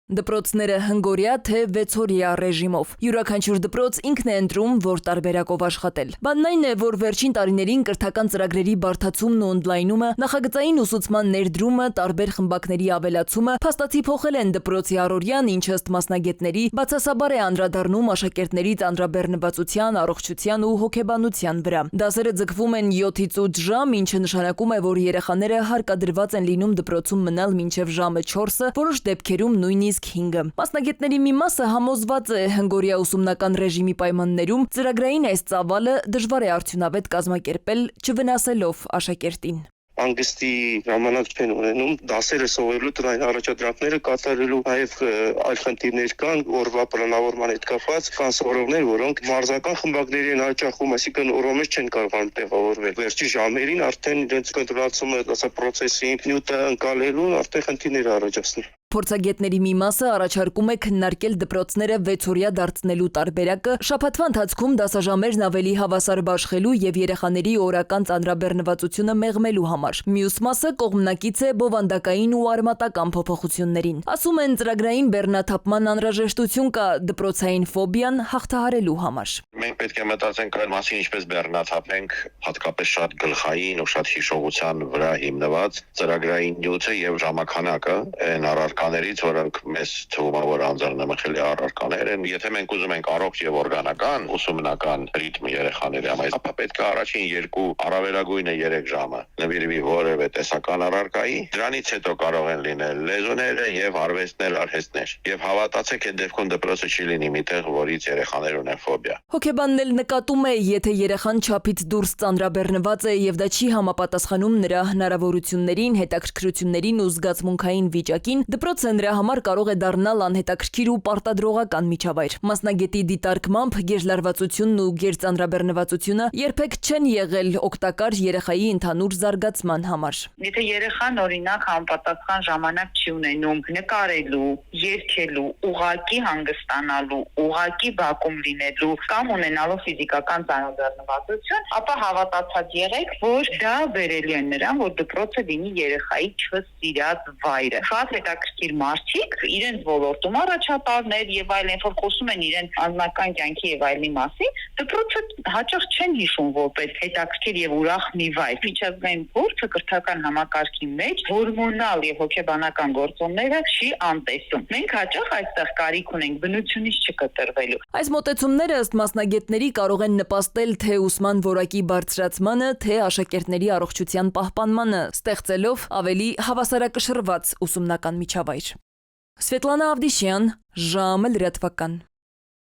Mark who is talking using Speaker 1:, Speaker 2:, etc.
Speaker 1: Դպրոցները հնգորյա թե 6-օրյա ռեժիմով։ Յուրաքանչյուր դպրոց ինքն է ընտրում, որ տարբերակով աշխատել։ Բանն այն է, որ վերջին տարիներին կրթական ծրագրերի բարդացումն ու ընդլայնումը, նախագծային ուսուցման ներդրումը, տարբեր խմբակների ավելացումը փաստացի փոխել են դպրոցի առօրյան, ինչը ըստ մասնագետների բացասաբար է անդրադառնում աշակերտների ծանրաբեռնվածության, առողջության ու հոգեբանության վրա։ Դասերը ձգվում են 7-ից 8 ժամ, ինչը նշանակում է, որ երեխաները հարկադրված են լինում դպրոցում մնալ մինչև ժամը 4-ը, որոշ դեպքերում նույնիսկ 5-ը։ Մասնագետների մի մասը համոզված է, հնգորյա ուսումնական ռեժիմի պայմաններում ծրագրային այս ծավալը դժվար է արդյունավետ կազմակերպել, չվնասելով աշակերտին։
Speaker 2: Հանգստի ժամանակ չեն ունենում, դասերը սովորելու, տնային առաջադրանքները կատարելու, նաև այլ խնդիրներ կան, օրվա պլանավորման հետ կապված, կան սովորողներ, որոնք մարզական խմբակների են հաճախում, այսինքն օրվա մեջ չեն կարողանում տեղավորվել։ Վերջի ժամերին արդեն իրենց կընտրացումը, պրոցեսի նյութը ընկալելուն արդեն խնդիրներ առաջացնում։
Speaker 1: Փորձագետների մի մասը առաջարկում է քննարկել դպրոցները 6-օրյա դարձնելու տարբերակը, շաբաթվա ընթացքում դասաժամերն ավելի հավասար բաշխելու եւ երեխաների օրական ծանրաբեռնվածությունը մեղմելու համար։ Մյուս մասը կողմնակից է բովանդակային ու արմատական փոփոխություններին։ Ասում են, ծրագրային բեռնաթափման անհրաժեշտություն կա դպրոցային ֆոբիան հաղթահարելու համար։
Speaker 3: Մենք պետք է մտածենք այն մասին, ինչպես բեռնաթափենք հատկապես շատ գլխային ու շատ հիշողության վրա հիմնված ծրագրային նյութը եւ ժամանականակը այն առարկաներից, որոնք մեզ թվում է, որ անձեռնամխելի առարկաներ են։ Եթե մենք ուզում ենք առողջ եւ օրգանական ուսումնական ռիթմ երեխաների համար, ապա պետք է առաջին 2 առավելագույնը 3 ժամը նվիրվի որևէ տեսական առարկայի։ Դրանից հետո կարող են լինել լեզուները եւ արվեստներ, արհեստներ։ Եվ հավատացեք, այդ դեպքում դպրոցը չի լինի մի տեղ, որից երեխաներ ունեն ֆոբիա։
Speaker 1: Հոգեբանն էլ նկատում է, եթե երեխան չափից դուրս ծանրաբեռնված է եւ դա չի համապատասխանում նրա հնարավորություններին, հետաքրքրություններին ու զգացմունքային վիճակին, դպրոցը նրա համար կարող է դառնալ անհետաքրքիր ու պարտադրողական միջավայր։ Մասնագետի դիտարկմամբ գերլարվածությունն ու գերծանրաբեռնվածությունը երբեք չեն եղել օգտակար երեխայի ընդհանուր զարգացման համար։
Speaker 4: Եթե երեխան օրինակ համապատասխան ժամանակ չի ունենում նկարելու, երգելու, ուղղակի հանգստանալու, ուղղակի բակում լինելու կամ ունենալու ֆիզիկական ծանրաբեռնվածություն, ապա հավատացած եղեք, որ դա բերելի է նրան, որ դպրոցը լինի երեխայի չսիրած վայրը։ Շատ հետաքրքիր մարդիկ իրենց ոլորտում առաջատարներ եւ այլն, որ խոսում են իրենց անձնական կյանքի եւ այլնի մասին, դպրոցը հաճախ չեն հիշում որպես հետաքրքիր եւ ուրախ մի վայր։ Միջազգային փորձը կրթական համակարգի մեջ հորմոնալ եւ հոգեբանական գործոնները չի անտեսում։ Մենք հաճախ այստեղ կարիք ունենք բնությունից չկտրվելու։
Speaker 1: Այս մոտեցումները ըստ մասնագետների կարող են նպաստել թե ուսման որակի բարձրացմանը, թե աշակերտների առողջության պահպանմանը, ստեղծելով ավելի հավասարակշռված ուսումնական միջավայր։ Սվետլանա Ավդիշյան, ժամը լրատվական։